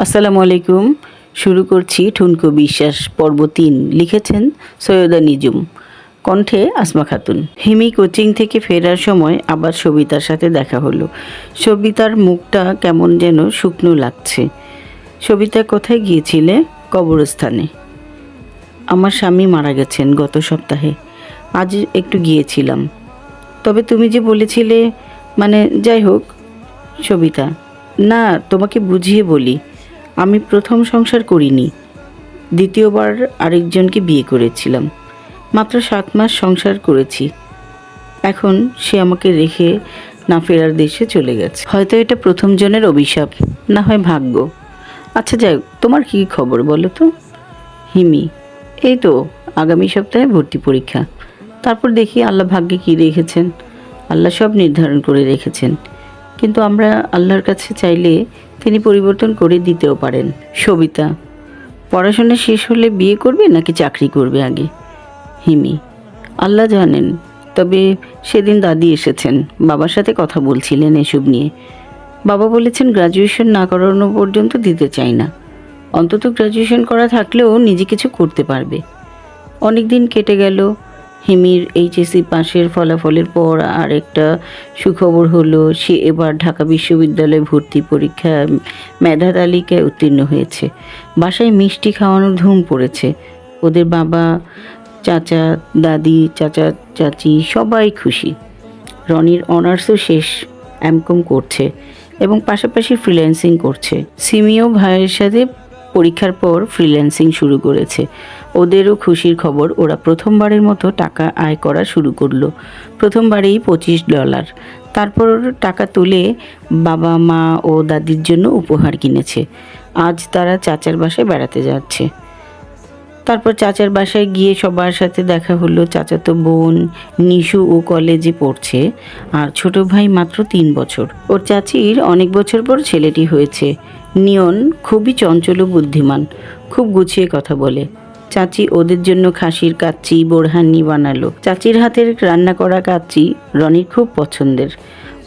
আসসালামু আলাইকুম। শুরু করছি ঠুনকো বিশ্বাস পর্ব ৩। লিখেছেন সৈয়দা নিজুম, কণ্ঠে আসমা খাতুন। হিমি কোচিং থেকে ফেরার সময় আবার সবিতার সাথে দেখা হলো। সবিতার মুখটা কেমন যেন শুকনো লাগছে। সবিতা, কোথায় গিয়েছিলে? কবরস্থানে। আমার স্বামী মারা গেছেন গত সপ্তাহে। আজ একটু গিয়েছিলাম। তবে তুমি যে বলেছিলে, যাই হোক। সবিতা, না, তোমাকে বুঝিয়ে বলি, আমি প্রথম সংসার করিনি, দ্বিতীয়বার আরেকজনকে বিয়ে করেছিলাম। মাত্র ৭ মাস সংসার করেছি। এখন সে আমাকে রেখে না ফেরার দেশে চলে গেছে। হয়তো এটা প্রথম জনের অভিশাপ, না হয় ভাগ্য। আচ্ছা যাই হোক, তোমার কী খবর বলো তো? হিমি, এই তো আগামী সপ্তাহে ভর্তি পরীক্ষা। তারপর দেখি আল্লাহ ভাগ্যে কী রেখেছেন। আল্লাহ সব নির্ধারণ করে রেখেছেন, কিন্তু আমরা আল্লাহর কাছে চাইলে তিনি পরিবর্তন করে দিতেও পারেন। সবিতা, পড়াশোনা শেষ হলে বিয়ে করবে নাকি চাকরি করবে আগে? হিমি, আল্লাহ জানেন। তবে সেদিন দাদি এসেছেন, বাবার সাথে কথা বলছিলেন এসব নিয়ে। বাবা বলেছেন গ্র্যাজুয়েশন না করানো পর্যন্ত দিতে চাই না। অন্তত গ্র্যাজুয়েশন করা থাকলেও নিজে কিছু করতে পারবে। অনেক দিন কেটে গেল। হিমির এইচএসসি পাশের ফলাফলের পর আরেকটা সুখবর হলো, সে এবার ঢাকা বিশ্ববিদ্যালয়ে ভর্তি পরীক্ষা মেধা তালিকায় উত্তীর্ণ হয়েছে। বাসায় মিষ্টি খাওয়ানোর ধুম পড়েছে। ওদের বাবা, চাচা, দাদি, চাচা, চাচি সবাই খুশি। রনির অনার্সও শেষ, এমকম করছে এবং পাশাপাশি ফ্রিল্যান্সিং করছে। সিমিও ভাইয়ের সাথে পরীক্ষার পর ফ্রিল্যান্সিং শুরু করেছে। ওদেরও খুশির খবর, ওরা প্রথমবারের মতো টাকা আয় করা শুরু করলো। প্রথমবারেই $25। তারপর টাকা তুলে বাবা, মা ও দাদির জন্য উপহার কিনেছে। আজ তারা চাচার বাসায় বেড়াতে যাচ্ছে। তারপর চাচার বাসায় গিয়ে সবার সাথে দেখা হলো। চাচাতো বোন নিশু ও কলেজে পড়ছে, আর ছোট ভাই মাত্র 3 বছর। ওর চাচির অনেক বছর পর ছেলেটি হয়েছে। নিয়ন খুবই চঞ্চল ও বুদ্ধিমান, খুব গুছিয়ে কথা বলে। চাচি ওদের জন্য খাসির কাচ্চি, বোরহানি বানালো। চাচির হাতের রান্না করা কাচ্চি রনির খুব পছন্দের।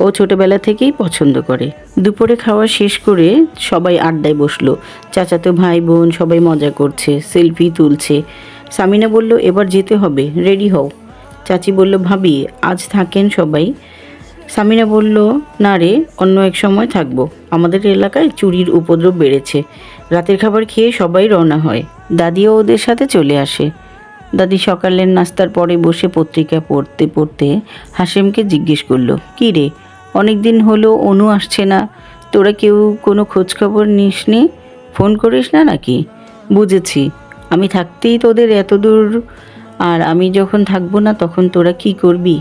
ও ছোটবেলা থেকেই পছন্দ করে। দুপুরে খাওয়া শেষ করে সবাই আড্ডায় বসলো। চাচাতো ভাই বোন সবাই মজা করছে, সেলফি তুলছে। সামিনা বলল, এবার যেতে হবে, রেডি হও। চাচি বলল, ভাবি আজ থাকেন সবাই। সামিনা বলল, না রে, অন্য এক সময় থাকবো। আমাদের এলাকায় চুরির উপদ্রব বেড়েছে। রাতের খাবার খেয়ে সবাই রওনা হয়। দাদিও ওদের সাথে চলে আসে। দাদি সকালের নাস্তার পরে বসে পত্রিকা পড়তে পড়তে হাশেমকে জিজ্ঞেস করলো, কী রে, অনেক দিন হলো অনু আসছে না, তোরা কেউ কোনো খোঁজখবর নিস নি? ফোন করিস না নাকি? বুঝেছি, আমি থাকতেই তোদের এত দূর, আর আমি যখন থাকবো না তখন তোরা কি করবি?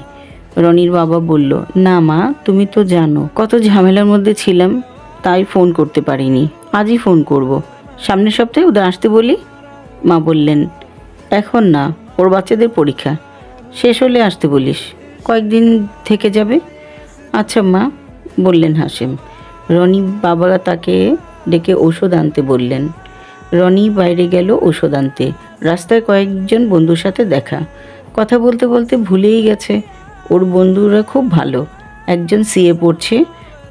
রনির বাবা বলল, না মা, তুমি তো জানো কত ঝামেলার মধ্যে ছিলাম, তাই ফোন করতে পারিনি। আজই ফোন করব। সামনের সপ্তাহে ওদের আসতে বলি। মা বললেন, এখন না, ওর বাচ্চাদের পরীক্ষা শেষ হলে আসতে বলিস, কয়েকদিন থেকে যাবে। আচ্ছা মা, বললেন হাশেম। রনি বাবারা তাকে ডেকে ওষুধ আনতে বললেন। রনি বাইরে গেল ওষুধ আনতে। রাস্তায় কয়েকজন বন্ধুর সাথে দেখা। কথা বলতে বলতে ভুলেই গেছে ওর বন্ধুরা খুব ভালো। একজন সিএ পড়ছে,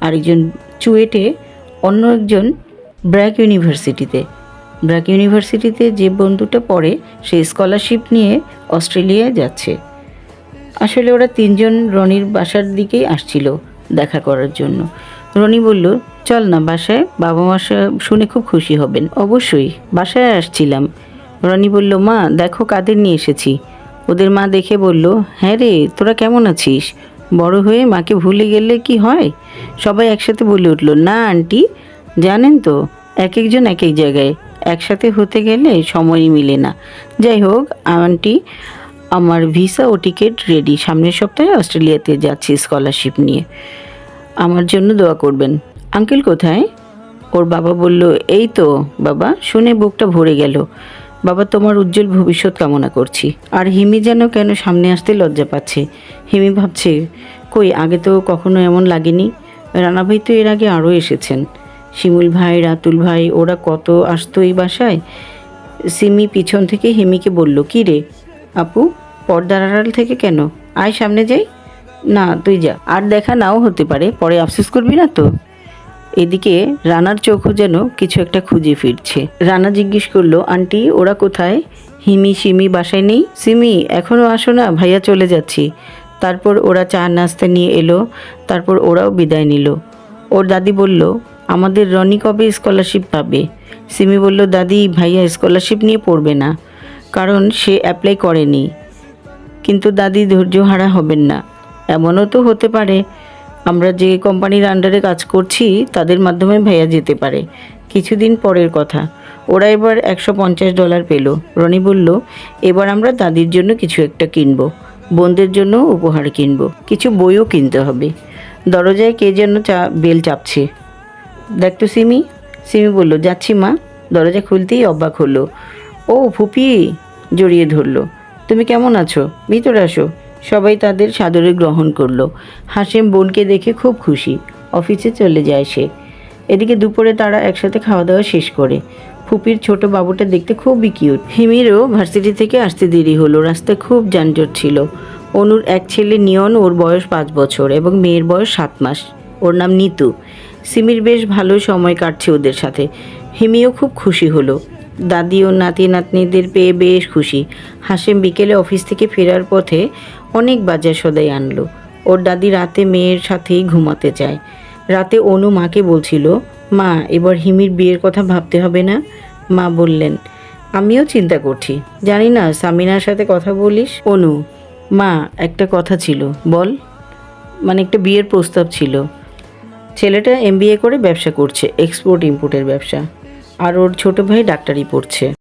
আরেকজন চুয়েটে, অন্য একজন ব্র্যাক ইউনিভার্সিটিতে। ব্র্যাক ইউনিভার্সিটিতে যে বন্ধুটা পড়ে সে স্কলারশিপ নিয়ে অস্ট্রেলিয়ায় যাচ্ছে। আসলে ওরা 3 জন রনির বাসার দিকেই আসছিল দেখা করার জন্য। রনি বলল, চল না বাসায়, বাবা মা শুনে খুব খুশি হবেন। অবশ্যই, বাসায় আসছিলাম। রনি বলল, মা দেখো কাদের নিয়ে এসেছি। ওদের মা দেখে বলল, হ্যাঁ রে, তোরা কেমন আছিস? বড় হয়ে মাকে ভুলে গেলে কি হয়? সবাই একসাথে বলে উঠল, না আন্টি, জানেন তো এক একজন এক এক জায়গায়, একসাথে হতে গেলে সময়ই মিলে না। যাই হোক আন্টি, আমার ভিসা ও টিকিট রেডি, সামনের সপ্তাহে অস্ট্রেলিয়াতে যাচ্ছি স্কলারশিপ নিয়ে। আমার জন্য দোয়া করবেন। আঙ্কেল কোথায়? ওর বাবা বলল, এই তো বাবা, শুনে বুকটা ভরে গেল। বাবা, তোমার উজ্জ্বল ভবিষ্যৎ কামনা করছি। আর হিমি যেন কেন সামনে আসতে লজ্জা পাচ্ছে। হিমি ভাবছে, কই আগে তো কখনো এমন লাগেনি। রানা ভাই তো এর আগে আরও এসেছেন। শিমুল ভাই, রাতুল ভাই, ওরা কত আসতো এই বাসায়। সিমি পিছন থেকে হিমিকে বলল, কী রে আপু, পর্দার আড়াল থেকে কেন? আয় সামনে যাই। না তুই যা, আর দেখা নাও হতে পারে, পরে আফসোস করবি না তো? এদিকে রানার চোখও যেন কিছু একটা খুঁজে ফিরছে। রানা জিজ্ঞেস করলো, আন্টি ওরা কোথায়? হিমি সিমি বাসায় নেই? সিমি এখনও আসো না, ভাইয়া চলে যাচ্ছি। তারপর ওরা চা নাস্তা নিয়ে এলো, তারপর ওরাও বিদায় নিল। ওর দাদি বলল, আমাদের রনি কবে স্কলারশিপ পাবে? সিমি বলল, দাদি ভাইয়া স্কলারশিপ নিয়ে পড়বে না, কারণ সে অ্যাপ্লাই করেনি। কিন্তু দাদি ধৈর্যহারা হবেন না, এমনও তো হতে পারে আমরা যে কোম্পানির আন্ডারে কাজ করছি তাদের মাধ্যমে ভাইয়া যেতে পারে। কিছুদিন পরের কথা, ওরা এবার $150 পেল। রনি বলল, এবার আমরা দাদির জন্য কিছু একটা কিনবো, বোনদের জন্য উপহার কিনবো, কিছু বইও কিনতে হবে। দরজায় কে যেন বেল চাপছে। দেখ তো সিমি। সিমি বলল, যাচ্ছি মা। দরজা খুলতেই অবাক হলো। ও ফুপি, জড়িয়ে ধরলো। তুমি কেমন আছো? ভিতরে আসো। সবাই তাদের সাদরে গ্রহণ করলো। হাসেম বোনকে দেখে খুব খুশি। অফিসে চলে যায় সে। এদিকে দুপুরে তারা একসাথে খাওয়া দাওয়া শেষ করে। ফুপির ছোট বাবুটা দেখতে খুবই কিউট। হিমিরও ভার্সিটি থেকে আসতে দেরি হলো, রাস্তায় খুব যানজট ছিল। অনুর এক ছেলে নিয়ন, ওর বয়স 5 বছর এবং মেয়ের বয়স 7 মাস। ওর নাম নিতু। সিমির বেশ ভালো সময় কাটছে ওদের সাথে। হিমিও খুব খুশি হলো। দাদি ও নাতি নাতনিদের পেয়ে বেশ খুশি। হাসেম বিকেলে অফিস থেকে ফেরার পথে অনেক বাজার সদাই আনলো। ওর দাদি রাতে মেয়ের সাথেই ঘুমাতে চায়। রাতে অনু মাকে বলছিল, মা এবার হিমির বিয়ের কথা ভাবতে হবে না? মা বললেন, আমিও চিন্তা করছি, জানি না সামিনার সাথে কথা বলিস। অনু, মা একটা কথা ছিল। বল। মানে একটা বিয়ের প্রস্তাব ছিল। ছেলেটা MBA করে ব্যবসা করছে, এক্সপোর্ট ইম্পোর্টের ব্যবসা, আর ওর ছোট ভাই ডাক্তারি পড়ছে।